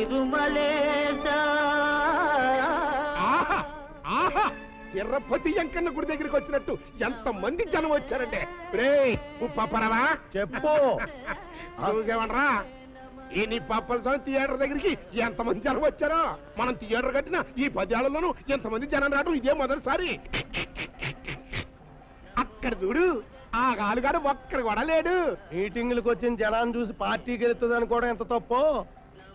తిరుమలేశా. తిరుపతి వెంకన్న గుడి దగ్గరికి వచ్చినట్టు ఎంత మంది జనం వచ్చారంటే రే పప్పరవా చెప్పు. చూసేవనరా ఈ నీ పప్పల స్వామి థియేటర్ దగ్గరికి ఎంత మంది జనం వచ్చారో. మనం థియేటర్ కట్టిన ఈ 10 ఏళ్లలోనూ ఎంతమంది జనం రావడం ఇదే మొదటిసారి. అక్కడ చూడు ఆ గాలుగాడు ఒక్కడ కూడా లేడు. మీటింగ్లకు వచ్చిన జనాన్ని చూసి పార్టీకి వెళ్తుంది అనుకోవడం ఎంత తప్పు,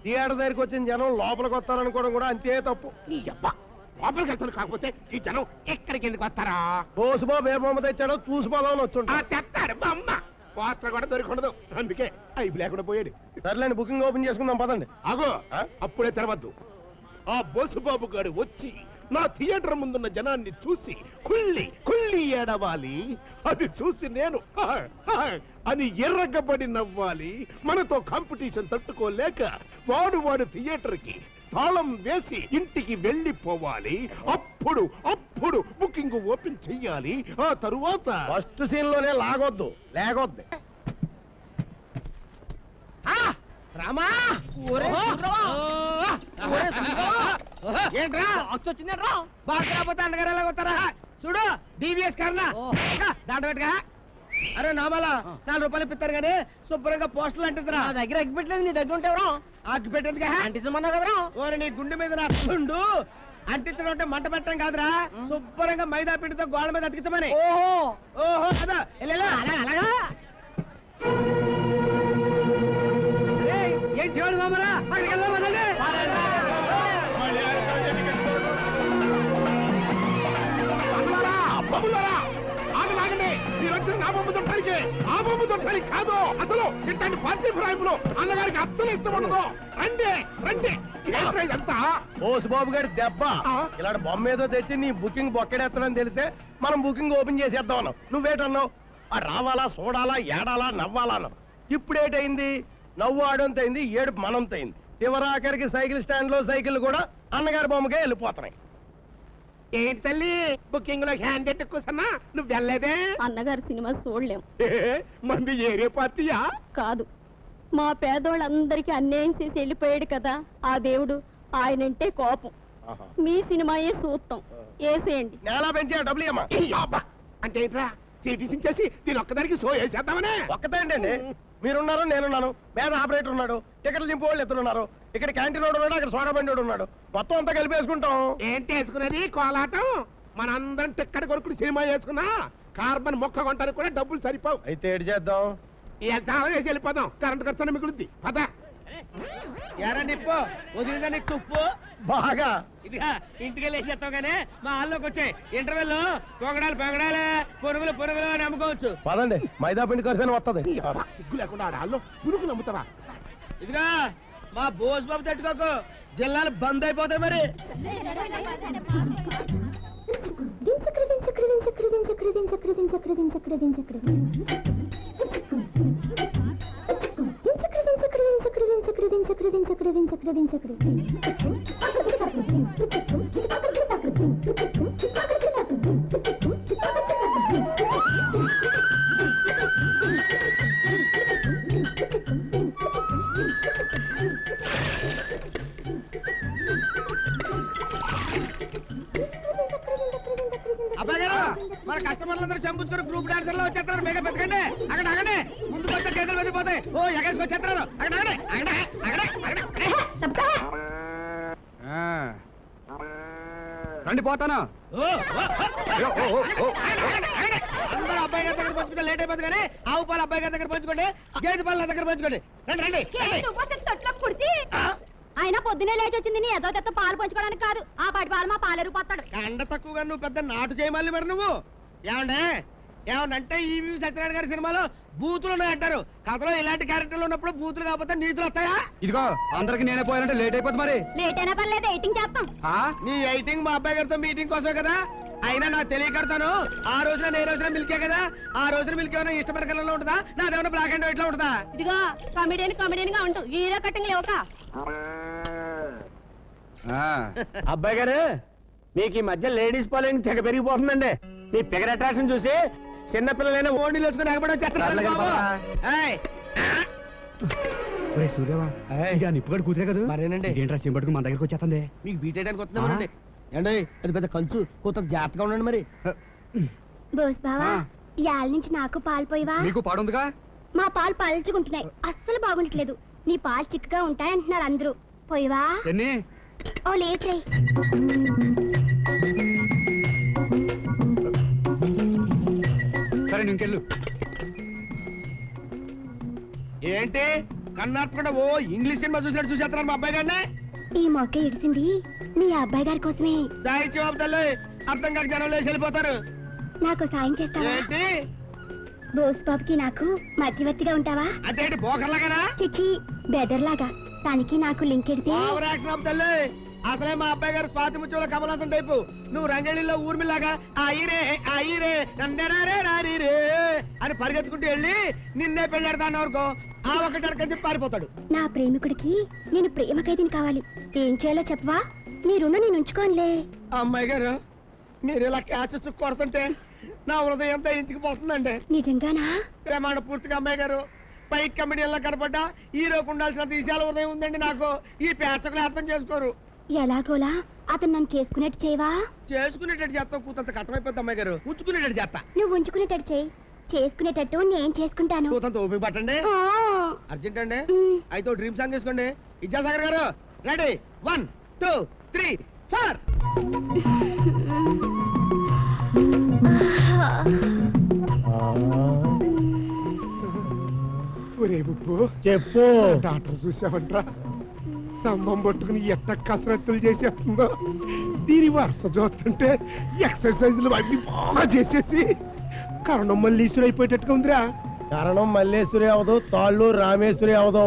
థియేటర్ దగ్గరికి వచ్చిన జనం లోపలికి వస్తారనుకోవడం కూడా అంతే తప్పు. నీ అబ్బా లోపలికి వెళ్తాను, కాకపోతే ఈ జనం ఎక్కడికి ఎందుకు వస్తారా? బోసుబాబు ఏ బొమ్మ తెచ్చాడో చూసిపోదామని వచ్చుంటా. తెస్తాడు బొమ్మ పోస్టర్ కూడా దొరికొండదు, అందుకే అయిపు లేకుండా పోయాడు. సర్లేండి, బుకింగ్ ఓపెన్ చేసుకుందాం పదండి. అగో అప్పుడే తెరవద్దు. ఆ బోసుబాబు గారు వచ్చి నా థియేటర్ ముందున్న జనాన్ని చూసి కుళ్ళి కుళ్ళి ఏడవాలి. అది చూసి నేను అని ఎర్రగబడి నవ్వాలి. మనతో కాంపిటీషన్ తట్టుకోలేక వాడు థియేటర్ కి తాళం వేసి ఇంటికి వెళ్ళిపోవాలి. అప్పుడు అప్పుడు బుకింగ్ ఓపెన్ చెయ్యాలి. ఆ తరువాత ఫస్ట్ సీన్ లోనే లాగొద్దు, లేకొద్దు. రామా ఏంట్రా వచ్చిందేట్రా బాగా రాకపోతే అన్నగారు ఎలా వస్తారా? చూడు డివిఎస్ కర్ణ దాంట్లో పెట్టుగా. అరే నామాలా 4 రూపాయలు ఇప్పిస్తారు కానీ శుభ్రంగా పోస్టర్లు అంటిద్రా. నా దగ్గర అగ్గి పెట్టలేదు, నీ దగ్గర ఉంటే అగ్గి పెట్టేందుగా అంటించమన్నా కదరా. ఓరే నీ గుండె మీద నా గుండు అంటించడం అంటే మంట పెట్టడం కాదురా, శుభ్రంగా మైదా పిండితో గోళ్ళ మీద అతికించమని. ఓహో ఓహో కదా అలాగా ఏం చూడు మామరా అక్కడికి వెళ్దామనండి. ఆగలాగండి, మీరు వచ్చిన నా బొమ్మ దొట్టడానికి ఆ బొమ్మ దొట్టడానికి కాదు. అసలు ఇట్లాంటి పార్టీ ఫిరాయింపులు అన్నగారికి అస్సలు ఇష్టం ఉండదు. రండి రండి. ఇదంతా బోసుబాబు గారి దెబ్బ. ఇలాంటి బొమ్మ ఏదో తెచ్చి నీ బుకింగ్ బొక్కడేస్తానని తెలిసే మనం బుకింగ్ ఓపెన్ చేసేద్దాం అన్నావు. నువ్వేటన్నావు? రావాలా, చూడాలా, ఏడాలా, నవ్వాలా అన్నావు. ఇప్పుడేటైంది? నవ్వు ఆడంతైంది, ఏడుపు మనంతైంది. చివరాఖరికి సైకిల్ స్టాండ్ లో సైకిల్ కూడా అన్నగారి బొమ్మకే వెళ్ళిపోతున్నాయి. ఏంటి తల్లి బుకింగ్ లో హ్యాండ్ ఎట్టు కూసన్నా నువ్వు వెళ్ళలేదే? అన్నగారి సినిమా చూడలేం. మంది ఏరే పార్టీయా? కాదు, మా పేదోళ్ళందరికీ అన్యాయం చేసి వెళ్ళిపోయాడు కదా ఆ దేవుడు, ఆయనంటే కోపం. మీ సినిమాయే చూస్తాం, వేసేయండి. నేలా పెంచే డబ్బులు అమ్మా. అంటే ఏంట్రా సిటీసింగ్ చేసి దీని ఒక్కదానికి షో వేసేద్దామనే? ఒక్కదేంటండి, మీరున్నారు, నేనున్నాను, పేద ఆపరేటర్ ఉన్నాడు, టికెట్లు దింపు వాళ్ళు ఇద్దరున్నారు, ఇక్కడ క్యాంటీన్ వాడు ఉన్నాడు, అక్కడ సోడా బండి ఉన్నాడు, మొత్తం అంతా కలిపి వేసుకుంటాం. ఏంటి వేసుకునేది? కోలాటం. మనందరం టిక్కెట్ కొనుక్కుని సినిమా వేసుకున్నా కార్బన్ మొక్క కొనడానికి కూడా డబ్బులు సరిపోవు. అయితే ఏడు చేద్దాం? చాలా వేసి వెళ్ళిపోదాం, కరెంట్ ఖర్చు మిగులుద్ది. పద. ఎరా నిప్పు వదిలిందా నీకు తుప్పు బాగా. ఇదిగా ఇంటికి వెళ్ళి చేస్తావు కానీ మా హాల్లోకి వచ్చాయి. ఇంటర్వెల్ పొగడాలే పురుగులు అని అమ్ముకోవచ్చు. పదండి, మైదా పిండి ఖర్చు వస్తుంది. సిగ్గు లేకుండా ఆడాల్లో పురుగులు అమ్ముతావా? ఇదిగా మా బోస్ బాబు తట్టుకోకు, జిల్లాలు బంద్ అయిపోతాయి మరి. అబ్బాయి గారు మన కస్టమర్లందరూ చంపుకొని గ్రూప్ డాన్సర్ లో వచ్చేస్తారు. మేఘ పెద్దకండి అక్కడ అగండి, ముందు కొంత గేదెలు వెళ్ళిపోతాయి. ఓ ఎగేసుకు వచ్చేస్తారు. అక్కడ రండి పోతాను. అందరూ అబ్బాయి గారి దగ్గర పంచుకుంటే లేట్ అయిపోతుంది కానీ ఆవు పాలు అబ్బాయి గారి దగ్గర పంచుకోండి, గేదె పాలు నా దగ్గర పంచుకోండి. రండి రండి. ఆయన పొద్దునే లేచి వచ్చింది ఏదో తెత్త పాలు పంచుకోవడానికి కాదు, ఆ పాటి పాలు మా పాలేరు పోతాడు. కండ తక్కువగా నువ్వు పెద్ద నాటు చేయమల్లి మరి నువ్వు ఏమంటే ఈవి సత్యనారాయణ గారి సినిమాలో బూతులు ఉన్నాయంటారు. కథలో ఇలాంటి క్యారెక్టర్లు ఉన్నప్పుడు బూతులు కాకపోతే నీతులు వస్తాయా? ఇదిగో అందరికి నేనే పోయాలంటే లేట్ అయిపోతుంది. మరి లేట్ అయినా పర్లేదు, ఎయిటింగ్ చేస్తాం. నీ ఎయిటింగ్ మా అబ్బాయి గారితో మీటింగ్ కోసమే కదా. అయినా నాకు తెలియకడతాను. ఆ రోజున ఏ రోజున మిల్కే కదా, ఆ రోజున మిల్క్ ఏమైనా ఇష్టపడ కలర్లో ఉంటుందా, నాదేమన్నా బ్లాక్ అండ్ వైట్ లో ఉంటుందా? ఇదిగో కమెడియన్ గా ఉంటూ హీరో కట్టింగ్ లేవుక. అబ్బాయి గారు, మీకు ఈ మధ్య లేడీస్ ఫాలోయింగ్ తెగ పెరిగిపోతుందండి. మీ ఫిగర్ అట్రాక్షన్ చూసి చిన్నపిల్లలైనా ఓణీలు వేసుకుని ఎగబడి వచ్చేస్తారు. సూర్యవా ఏయ్. ఇక నిప్పుగడు కూతురే కదా మరేనండి. ఏంట్రా చెంపట్టుకు మన దగ్గరికి వచ్చేస్తుంది మీకు బీట్ చేయడానికి వస్తున్నామండి ఏండి అది పెద్ద కంచు కూత జాగ్రత్తగా ఉండండి మరి బోస్ బావా ఆ. ఇవాళ నుంచి నాకు పాలు పోయివా నీకు పాడుందిగా మా పాలు పలుచుకుంటున్నాయి అస్సలు బాగుండట్లేదు నీ పాలు చిక్కగా ఉంటాయంటున్నారు అందరూ పోయివా ఎన్ని ఓ లేట్రే సరే ఇంకెళ్ళు ఏంటి కర్ణాటక ఓ ఇంగ్లీష్ సినిమా చూసినట్టు చూసేస్తున్నారు మా అబ్బాయి గారిని ఈ మొక్క ఇడిసింది మీ అబ్బాయి గారి కోసమే సాహిత్య బాబు తల్లి అర్థం కాక జనం లేచి వెళ్ళిపోతారు నాకు సాయం చేస్తావా ఏంటి బోస్ బాబుకి నాకు మధ్యవర్తిగా ఉంటావా అదేంటి బోకర్లాగానా చిచి బెదర్లాగా తనకి నాకు లింక్ ఎడితే ఓవర్ యాక్షన్ బాబు తల్లి అసలే మా అబ్బాయి గారు స్వాతి ముత్యంలో కమలాసం టైపు నువ్వు రంగళిలో ఊర్మిలాగా ఆయిరే నందనారే రారీరే అని పరిగెత్తుకుంటూ వెళ్ళి నిన్నే పెళ్ళాడతాను వరకు ఆ ఒకటి అరకని చెప్పి పారిపోతాడు నా ప్రేమికుడికి నేను ప్రేమ ఖైదీని కావాలి ఏం చేయాలో చెప్పవా నీ రుణం నేను ఉంచుకోనులే అమ్మాయి గారు మీరు ఇలా క్యాచ్ కొడుతుంటే నా హృదయం ఇంచుకుపోతుందండి నిజంగానా ప్రమాణ పూర్తిగా అమ్మాయి గారు పై కమిటీల్లో కనపడ్డా హీరోకు ఉండాల్సిన విశాల హృదయం ఉందండి నాకు ఈ పేచకులు అర్థం చేసుకోరు ఎలాగోలా అతను నన్ను చేసుకునేట్టు చేయవా చేసుకునేటట్టు చేస్తాం కూతంత కట్టమైపోద్ది అమ్మాయి గారు ఉంచుకునేటట్టు చేస్తా నువ్వు ఉంచుకునేటట్టు చేయి చేసుకునేటట్టు నేను చేసుకుంటాను కూతంత ఓపిక పట్టండి ఆ. అర్జెంట్ అండి మ్. అయితే డ్రీమ్ సాంగ్ వేసుకోండి విద్యాసాగర్ గారు రెడీ 1 2 3 4 ఒరే బుప్పు చెప్పు డాక్టర్ చూసావంట్రా స్తంభం పట్టుకుని ఎట్ట కసరత్తులు చేసేస్తుందో దీని వరుస చూస్తుంటే ఎక్సర్సైజులు అన్ని బాగా చేసేసి కరణం మల్లీశ్వరు అయిపోయేటట్టుగా ఉందిరా కారణం మల్లేశ్వరి అవదు తాళ్ళు రామేశ్వరి అవదు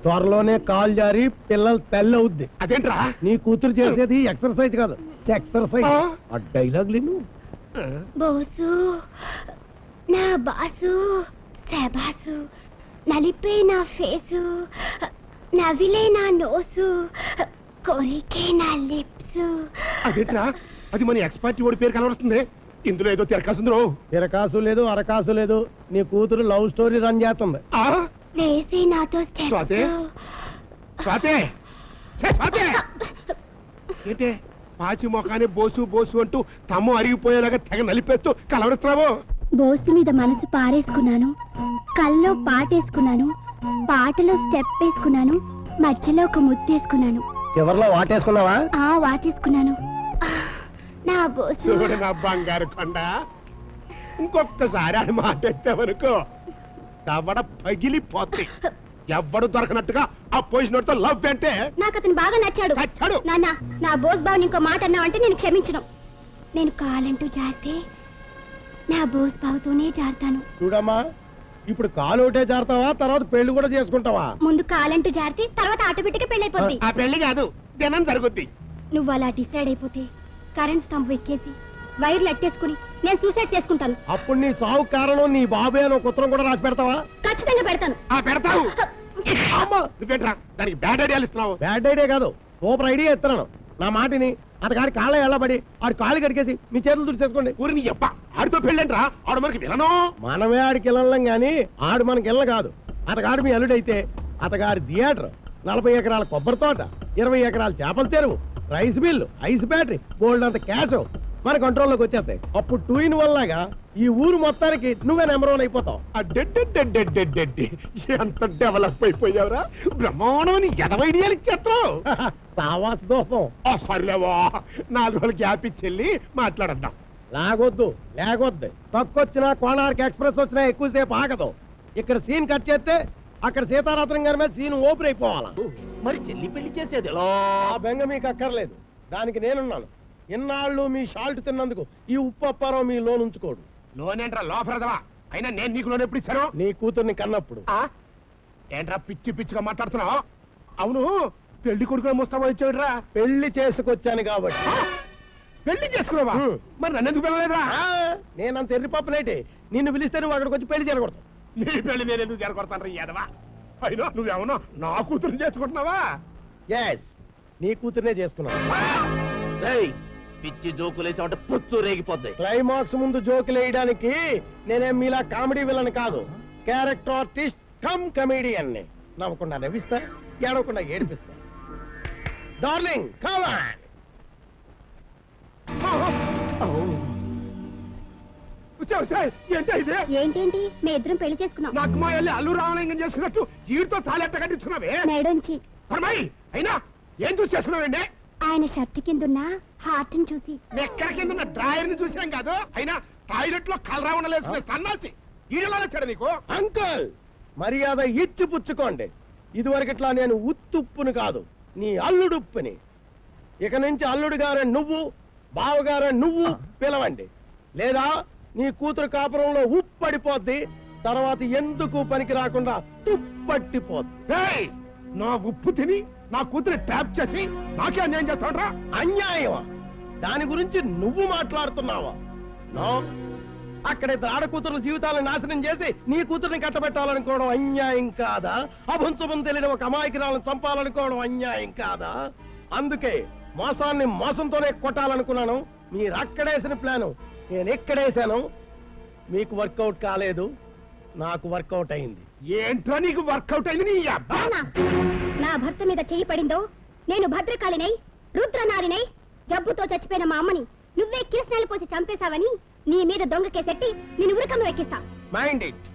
త్వరలోనే కాలు జారి పిల్లలు తెల్లవుద్ది అదేంట్రా నీ కూతురు చేసేది ఎక్సర్సైజ్ కాదు ఎక్సర్సైజ్ ఆ. ఆ డైలాగ్ లేను బోసు నా బాసు శబాసు నలిపే నా ఫేసు నవిలే నా నోసు కొరికే నా లిప్స్ అదేంట్రా అది మన ఎక్స్పర్ట్ ఓడి పేరు కనబడుతుంది ఇందులో ఏదో తిరకాసుందో తిరకాసు లేదు అరకాసు లేదు నీ కూతురు లవ్ స్టోరీ రన్ చేస్తుంది వేసి నాతో స్వాతి? స్టెప్స్ స్వాతే ఛే, స్వాతే ఏంటే పాచి మొఖాన్ని బోసు బోసు అంటూ తమ్ము అరిగిపోయేలాగా తెగ నలిపేస్తూ కలవడుతున్నావు బోసు మీద మనసు పారేసుకున్నాను కల్లో పాటేసుకున్నాను పాటలో స్టెప్ వేసుకున్నాను మధ్యలో ఒక ముత్తేసుకున్నాను చివర్లో వాటేసుకున్నావా ఆ వాటేసుకున్నాను ఆ, నా బోసు చూడు నా బంగారు కొండ ఇంకొకసారి ఆడి మాట ఎత్తావనుకో దవడ పగిలిపోద్ది ఎవ్వడు దొరకనట్టుగా ఆ పొజిషన్ లవ్ అంటే నాకు అతను బాగా నచ్చాడు చచ్చాడు. నాన్న నా బోస్ బాబుని ఇంకో మాట అన్నావంటే నేను క్షమించను నేను కాలంటూ జారితే నా బోస్ బాబుతోనే జారుతాను చూడమ్మా ఇప్పుడు కాలు ఒకటే జారుతావా తర్వాత పెళ్లి కూడా చేసుకుంటావా ముందు కాలంటూ జారితే తర్వాత ఆటోమేటిక్ గా పెళ్ళైపోద్ది ఆ పెళ్లి కాదు దినం జరుగుద్ది నువ్వు అలా డిసైడ్ అయిపోతే కరెంట్ స్తంభం ఎక్కేసి వైర్లు అట్టేసుకుని నేను సూసైడ్ చేసుకుంటాను అప్పుడు నీ సావు కారణం నీ బాబే అని ఒక ఉత్తరం కూడా రాసి పెడతావా ఖచ్చితంగా పెడతాను ఆ పెడతావు అమ్మా, నువ్వేంట్రా దానికి బ్యాడ్ ఐడియాలు ఇస్తున్నావు బ్యాడ్ ఐడియా కాదు సూపర్ ఐడియా ఇస్తున్నాను నా మాటిని అతగాడి కాళ్ళ ఎళ్ళబడి ఆడి కాళ్ళు కడిగేసి మీ చేతులు తుడిచేసుకోండి ఊరిని ఎప్ప ఆడితో పెళ్ళంట్రా ఆడు మనకి వినను మనమే ఆడికి వెళ్ళం గాని ఆడు మనకి వెళ్ళ కాదు అతగాడు మీ అల్లుడైతే అతగాడి థియేటర్ 40 ఎకరాల కొబ్బరి తోట 20 ఎకరాల చేపల చెరువు rice mill ice battery gold అంత క్యాష్ మన కంట్రోల్లోకి వచ్చేస్తాయి అప్పుడు 2 in 1 లాగా ఈ ఊరు మొత్తానికి నువ్వే నెంబర్ 1 అయిపోతావు అడ్డెడ్డెడ్డెడ్డెడ్డెడ్డెడ్డి ఎంత డెవలప్ అయిపోయావురా బ్రహ్మాండమని 80 ఐడియాలు ఇచ్చేస్తావు సావాస దోషం సర్లేవా 4 రోజులు గ్యాప్ ఇచ్చెళ్ళి మాట్లాడద్దాం లాగొద్దు లేకొద్దు తక్కువచ్చినా కోణార్క్ ఎక్స్ప్రెస్ వచ్చినా ఎక్కువసేపు ఆగదు ఇక్కడ సీన్ కట్ చేస్తే అక్కడ సీతారాత్రం గారి మీద సీన్ ఓపెన్ అయిపోవాలా మరి చెల్లి పెళ్లి చేసేది ఆ బెంగ మీకు అక్కర్లేదు దానికి నేనున్నాను ఇన్నాళ్ళు మీ షాల్ట్ తిన్నందుకు ఈ ఉప్పు అప్పారావు మీ లోన్ ఉంచుకోడు లోనేంట్రా లోపరదవా అయినా నేను నీకు లోన్ ఎప్పుడు ఇచ్చాను నీ కూతుర్ని కన్నప్పుడు ఏంట్రా పిచ్చి పిచ్చిగా మాట్లాడుతున్నావు అవును పెళ్లి కొడుకుని ముస్తాబా ఇచ్చాడురా పెళ్లి చేసుకొచ్చాను కాబట్టి పెళ్లి చేసుకున్నావా హ్మ్. మరి నన్ను ఎందుకు పిలవలేదురా నేనంత ఎర్రిపప్పనేటి నిన్ను పిలిస్తే నువ్వు అక్కడికి వచ్చి పెళ్లి జరగకూడదు నీ పెళ్లి నేను ఎందుకు జరగొడతాను యాదవా అయినా నువ్వేమన్నా నా కూతురు చేసుకుంటున్నావా ఎస్ నీ కూతుర్నే చేసుకున్నాను పిచ్చి జోకులేసి అంటే పుచ్చు రేగిపోద్ది క్లైమాక్స్ ముందు జోకులు వేయడానికి నేనేం మీలా కామెడీ విలన్ కాదు క్యారెక్టర్ ఆర్టిస్ట్ కమ్ కమేడియన్ నవ్వకుండా నవ్విస్తా, ఏడవకుండా ఏడిపిస్తా. Darling come on. ఏంటో ఇదే ఏంటేంటి మీ ఇద్దరం పెళ్లి చేసుకున్నాం నాకు మా వెళ్ళి అల్లు రామలింగం చేసుకున్నట్టు వీడితో తాళెట్ట కట్టించుకున్నావే మేడోంచి అమ్మాయి అయినా ఏం చూసి చేసుకున్నావండి? ఆయన షర్ట్ కిందున్న హార్ట్ ని చూసి ఎక్కడి కింద డ్రాయర్ ని చూసాం కాదు, అయినా టాయిలెట్ లో కలరావణ వేసుకునే సన్నాసి ఈడలా వచ్చాడు నీకు. అంకుల్ మర్యాద ఇచ్చి పుచ్చుకోండి. ఇదివరకట్లా నేను ఉత్తుప్పుని కాదు, నీ అల్లుడుప్పుని. ఇక నుంచి అల్లుడు గారే నువ్వు, బావగారే నువ్వు పిలవండి. లేదా నీ కూతురు కాపురంలో ఉప్పడిపోద్ది, తర్వాత ఎందుకు పనికి రాకుండా తుప్పట్టిపోద్ది. ఏయ్, నా ఉప్పు తిని నా కూతురు ట్యాప్ చేసి నాకే అన్యాయం చేస్తాడ్రా? అన్యాయమా? దాని గురించి నువ్వు మాట్లాడుతున్నావా? నో, అక్కడ ఇద్దరు ఆడకూతురుల జీవితాలను నాశనం చేసి నీ కూతుర్ని కట్టబెట్టాలనుకోవడం అన్యాయం కాదా? అభంశుభం తెలియని ఒక అమాయకురాలను చంపాలనుకోవడం అన్యాయం కాదా? అందుకే మోసాన్ని మోసంతోనే కొట్టాలనుకున్నాను. మీరు అక్కడేసిన ప్లాను నేను ఎక్కడేసాను. మీకు వర్కౌట్ కాలేదు, నాకు వర్కౌట్ అయింది. ఏంట్రా నీకు వర్కౌట్ అయింది? నీ అబ్బా నాన్నా, నా భర్త మీద చెయ్యి పడిందో నేను భద్రకాళినై రుద్రనారినై జబ్బుతో చచ్చిపోయిన మా అమ్మని నువ్వే కిరసనాలు పోసి చంపేశావని నీ మీద దొంగ కేసెట్టి నేను ఉరకమ్మ ఎక్కిస్తా. Mind it.